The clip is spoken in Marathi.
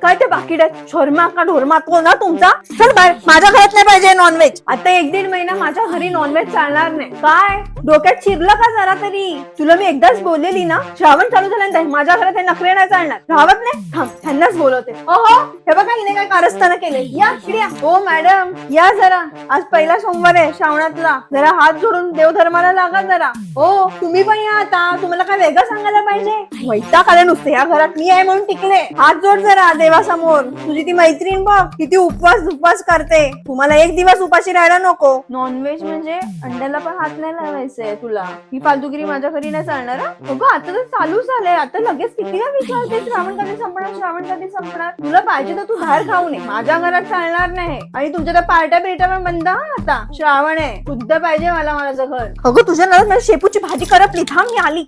काय ते बाकी शोरमा का ढोरमा तो ना तुमचा? चल बाहेर, माझ्या घरात नाही पाहिजे नॉनव्हेज. आता 1-1.5 महिना माझ्या घरी नॉनव्हेज चालणार नाही. काय डोक्यात शिरलं का जरा तरी? तुला मी एकदाच बोललेली ना, श्रावण चालू झाल्यानंतर माझ्या घरात हे नखरे नाही चालणार. राहत नाही, थांब त्यांनाच बोलवते. ओहो, हे बघा हिने काय कारस्थानं केले. या इकडे या. हो मॅडम या जरा, आज पहिला सोमवार आहे श्रावणातला, जरा हात जोडून देवधर्माला लागा जरा. हो तुम्ही पण या आता, तुम्हाला काय वेगळं सांगायला पाहिजे? वैताग आले नुसते, या घरात मी आहे म्हणून टिकले. हात जोड जरा देवासमोर. तुझी ती मैत्रीण बघ किती उपवास करते. तुम्हाला एक दिवस उपाशी राहायला नको. नॉनव्हेज म्हणजे अंड्याला पण हात नाही लावायचंय तुला. ही फालतूगिरी माझ्या घरी नाही चालणार. बघा आता तर चालू झालंय, आता लगेच कितीला विचारते श्रावण कधी संपणार. तुला पाहिजे तर तू बाहेर खाऊ नये, माझ्या घरात चालणार नाही. आणि तुमच्या त्या पार्ट्या पण बंद. आता श्रावण आहे, शुद्ध पाहिजे मला माझं घर. अगं तुझ्या नवऱ्यात शेपूची भाजी करपली. थांब मी आली.